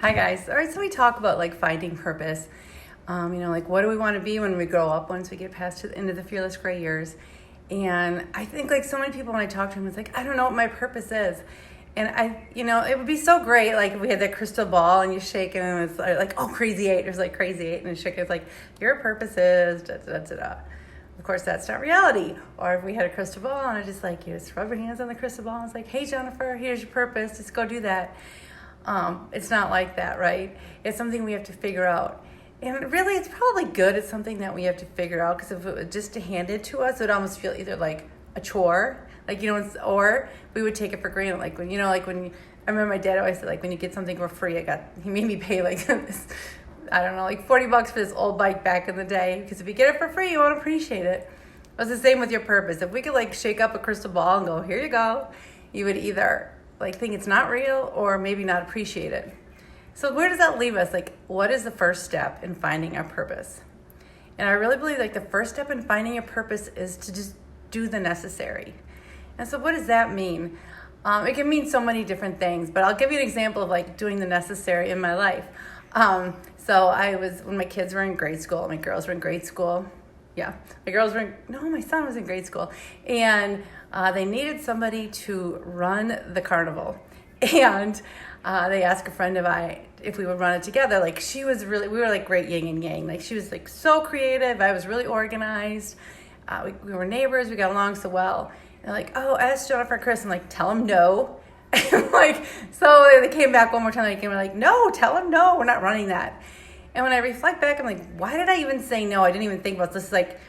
Hi guys. All right, so we talk about like finding purpose. Like what do we want to be when we grow up once we get past to the end of the fearless gray years? And I think like so many people when I talk to them, it's like I don't know what my purpose is. And it would be so great like if we had that crystal ball and you shake it and it's like oh crazy eight. There's like crazy eight and you shake it, it's like your purpose is da da da da. Da. Of course, that's not reality. Or if we had a crystal ball and I just like you just rub your hands on the crystal ball and it's like, hey Jennifer, here's your purpose. Just go do that. It's not like that, right? It's something we have to figure out. And really, it's probably good. It's something that we have to figure out because if it was just handed to us, it would almost feel either like a chore, or we would take it for granted. Like when, I remember my dad always said, like, when you get something for free, he made me pay like this, I don't know, like $40 for this old bike back in the day. Because if you get it for free, you won't appreciate it. It's the same with your purpose. If we could like shake up a crystal ball and go, here you go, you would either like think it's not real or maybe not appreciate it. So where does that leave us? Like, what is the first step in finding our purpose? And I really believe like the first step in finding a purpose is to just do the necessary. And so what does that mean? It can mean so many different things, but I'll give you an example of like doing the necessary in my life. So when my kids were in grade school, my girls were in grade school. Yeah, my son was in grade school. And they needed somebody to run the carnival. And they asked a friend of mine if we would run it together. Like we were like great yin and yang. Like she was like so creative. I was really organized. We were neighbors. We got along so well. And like, oh, ask Jennifer and Chris. And like, tell them no. And like, so they came back one more time. They came like, no, tell them no. We're not running that. And when I reflect back, I'm like, why did I even say no? I didn't even think about this. Like,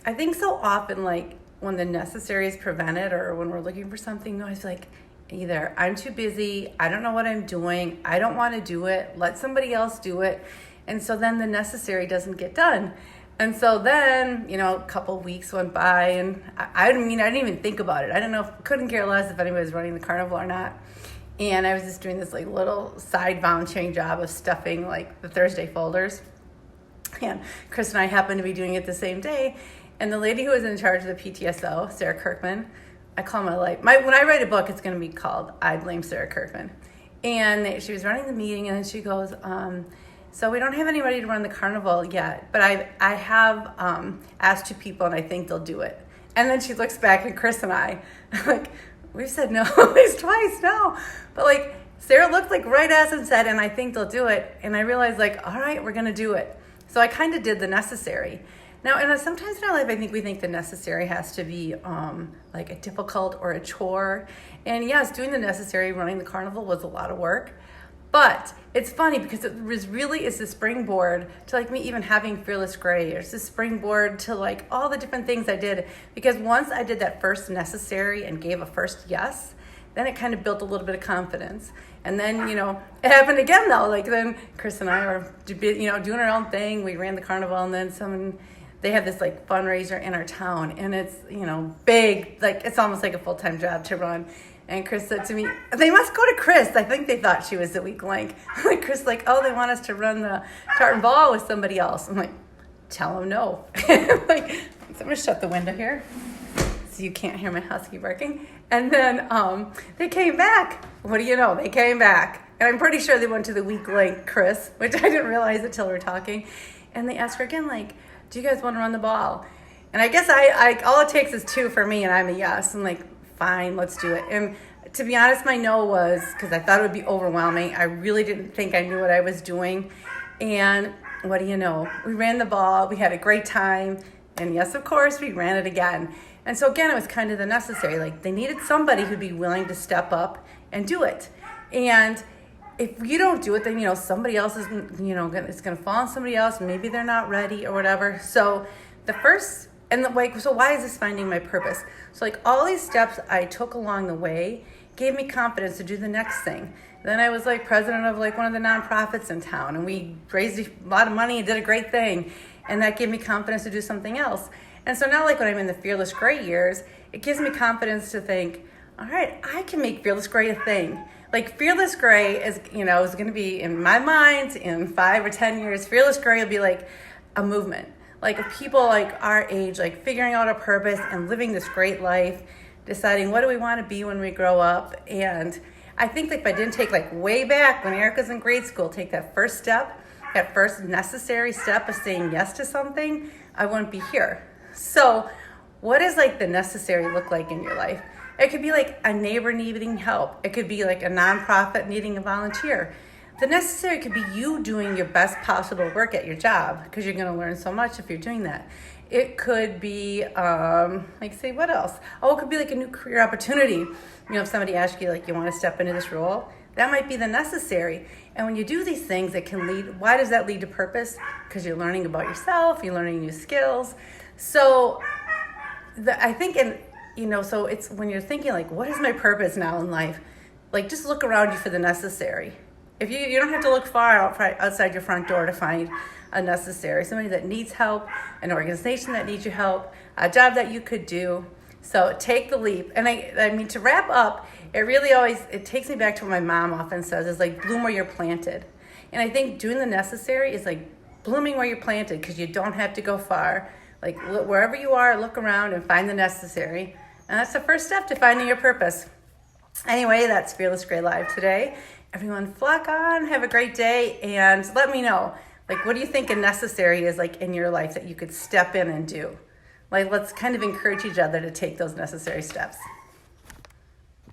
I think so often, like, when the necessary is prevented or when we're looking for something, I feel like either I'm too busy, I don't know what I'm doing, I don't want to do it, let somebody else do it. And so then the necessary doesn't get done. And so then, a couple of weeks went by and I didn't even think about it. Couldn't care less if anybody was running the carnival or not. And I was just doing this like little side volunteering job of stuffing like the Thursday folders. And Chris and I happened to be doing it the same day. And the lady who was in charge of the PTSO, Sarah Kirkman, I call my life. When I write a book, it's going to be called I Blame Sarah Kirkman. And she was running the meeting and then she goes, so we don't have anybody to run the carnival yet, but I have asked 2 people and I think they'll do it. And then she looks back at Chris and I, like, we've said no at least twice now. But like Sarah looked like right as and said, and I think they'll do it. And I realized like, all right, we're going to do it. So I kind of did the necessary. Now, and sometimes in our life, I think we think the necessary has to be like a difficult or a chore. And yes, doing the necessary, running the carnival was a lot of work. But it's funny because it really is the springboard to like me even having Fearless Gray. It's the springboard to like all the different things I did. Because once I did that first necessary and gave a first yes, then it kind of built a little bit of confidence. And then, it happened again though. Like then Chris and I were, doing our own thing. We ran the carnival and then they have this like fundraiser in our town and it's, big, like it's almost like a full-time job to run. And Chris said to me, they must go to Chris. I think they thought she was the weak link. Like Chris, like, oh, they want us to run the tartan ball with somebody else. I'm like, tell them no. Like, so I'm gonna shut the window here so you can't hear my husky barking. And then they came back. What do you know? They came back. And I'm pretty sure they went to the weak link, Chris, which I didn't realize until we were talking. And they asked her again, like, do you guys want to run the ball? And I guess I all it takes is 2 for me and I'm a yes. I'm like, fine, let's do it. And to be honest, my no was because I thought it would be overwhelming. I really didn't think I knew what I was doing. And what do you know? We ran the ball. We had a great time. And yes, of course, we ran it again. And so again, it was kind of the necessary. Like they needed somebody who'd be willing to step up and do it. And if you don't do it, then, somebody else is, it's going to fall on somebody else. Maybe they're not ready or whatever. So so why is this finding my purpose? So like all these steps I took along the way gave me confidence to do the next thing. Then I was like president of like one of the nonprofits in town and we raised a lot of money and did a great thing. And that gave me confidence to do something else. And so now like when I'm in the Fearless Gray years, it gives me confidence to think, all right, I can make Fearless Gray a thing. Like Fearless Gray is, is going to be in my mind in 5 or 10 years, Fearless Gray will be like a movement. Like if people like our age, like figuring out a purpose and living this great life, deciding what do we want to be when we grow up. And I think like if I didn't take like way back when Erica's in grade school, take that first step, that first necessary step of saying yes to something, I wouldn't be here. So what does like the necessary look like in your life? It could be like a neighbor needing help. It could be like a nonprofit needing a volunteer. The necessary could be you doing your best possible work at your job, because you're going to learn so much if you're doing that. It could be, like say, what else? Oh, it could be like a new career opportunity. You know, if somebody asks you, like, you want to step into this role, that might be the necessary. And when you do these things, it can lead, why does that lead to purpose? Because you're learning about yourself, you're learning new skills. So I think, so it's when you're thinking, like, what is my purpose now in life? Like, just look around you for the necessary. If you don't have to look far outside your front door to find a necessary, somebody that needs help, an organization that needs your help, a job that you could do. So take the leap. And I mean, to wrap up, it takes me back to what my mom often says, is like, bloom where you're planted. And I think doing the necessary is like blooming where you're planted, because you don't have to go far. Like, wherever you are, look around and find the necessary. And that's the first step to finding your purpose. Anyway, that's Fearless Gray Live today. Everyone flock on, have a great day, and let me know, like, what do you think a necessary is like in your life that you could step in and do? Like, let's kind of encourage each other to take those necessary steps.